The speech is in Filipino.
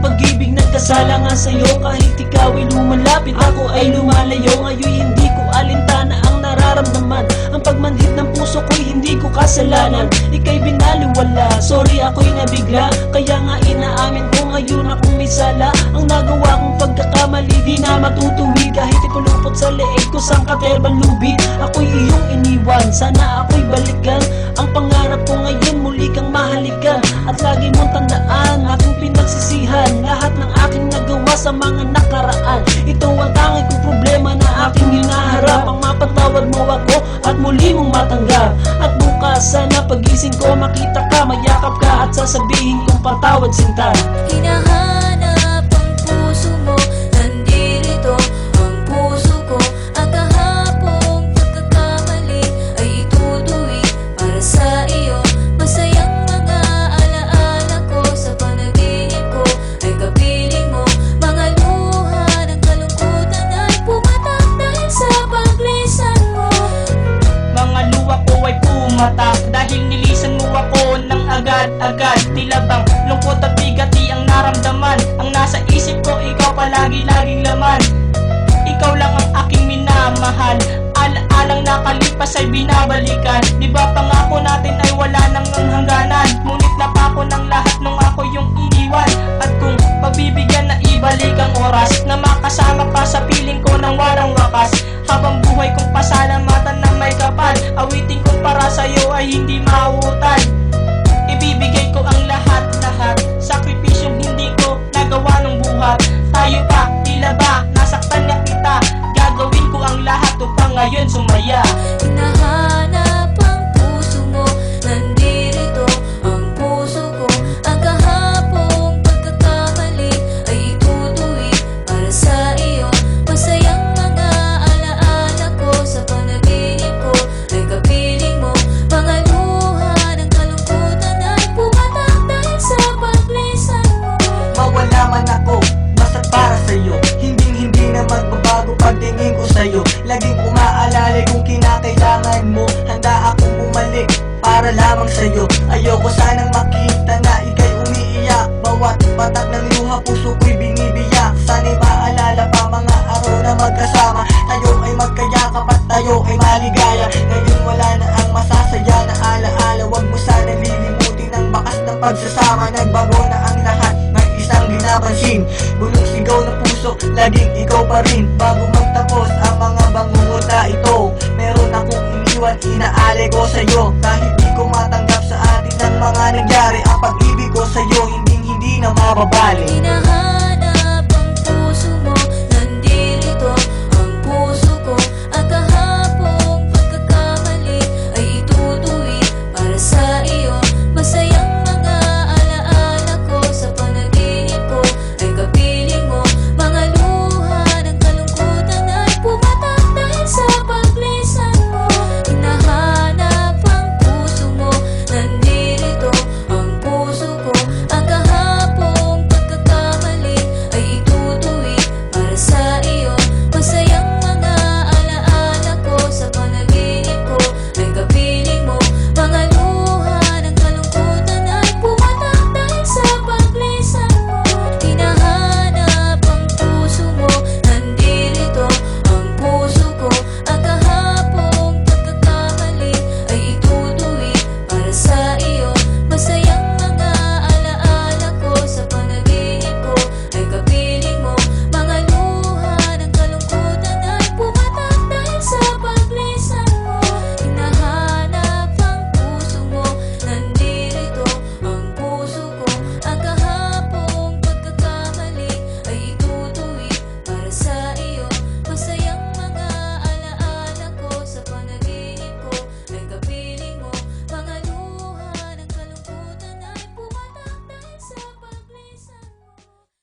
pag-ibig nagkasala nga sa'yo. Kahit ikaw ay lumalapit, ako ay lumalayo. Ngayon hindi ko alintana ang nararamdaman. Ang pagmanhid ng puso ko'y hindi ko kasalanan. Ika'y binaliwala, sorry ako'y nabigla. Kaya nga inaamin ko ngayon akong may sala. Ang nagawa kong pagkakamali di na matutuwi. Kahit ipulupot sa leeg ko sang katerbang lubi, ako'y iyong iniwan, sana ako'y balikan. Ang pangarap ko ngayon muli kang mahalikan. At lagi mong tandaan aking pinagsisihan lahat ng aking nagawa sa mga nakaraan. Ito ang tanging kong problema na aking hinaharap. Ang mapatawad mo ako at muli mong matanggap. At bukas sana pagising ko makita ka, mayakap ka at sasabihin kong patawad sinta. Hinahanap ang puso mo, nandirito ang puso ko. Ang kahapong pagkakamali ay itutuwi para sa iyo. Masayang mga alaala ko sa panaginip ko ay kapiling mo. Mga luha ng kalungkutan ay pumatak dahil sa paglisan mo. Mga luha ko ay pumatak dahil nilisan mo ako ng agad-agad. Tila bang lungkot at bigati ang naramdaman. Ang nasa isip ko, ikaw palagi-laging laman. Ikaw lang ang aking minamahal. Alaalang nakalipas ay binabalikan. Di ba pangako natin ay wala nang hangganan? Ngunit napako ng lahat nung ako yung iniwan. At kung pagbibigyan na ibalik ang oras na makasama pa sa piling ko ng walang wakas. Habang buhay kong pasalamatan na may kapal, awitin kong para sa'yo ay hindi mauutan. Ibibigay ko ang lahat-lahat, sakripisyong hindi ko nagawa ng buhat. Tayo pa, tila ba, nasaktan niya kita. Gagawin ko ang lahat upang ngayon sumaya. Hinahanap ang puso mo, nandirito ang puso ko. Ang kahapong pagkakamali ay itutuwi para sa iyo. Masayang mga alaala ko sa panaginip ko ay kapiling mo. Mga luha ng kalungkutan ay pumatak dahil sa paglisan mo. Mawala man ako, basta't para sa'yo. Hindi na magbabago pagtingin ko sa'yo. Laging umaalala kung kinakailangan mo. Handa akong bumalik para lamang sa'yo. Ayoko sanang makita na ika'y umiiyak. Bawat patak ng luha puso ko'y binibiyak. Sana'y maalala pa mga araw na magkasama. Tayo ay magkayakap at tayo ay maligaya. Ngayon wala na ang masasaya na alaala. Huwag mo sana lilimutin ang bakas ng pagsasama. Nagbago na ang lahat, may isang dinapansin. Bulong sigaw ng puso, laging ikaw pa rin. Bago magtapos ang mga bangunguta ito, meron akong iniwan, inaalay ko sa'yo. Kahit di ko matanggap sa atin ng mga nangyari, ang pag-ibig ko sa'yo hindi na mababali.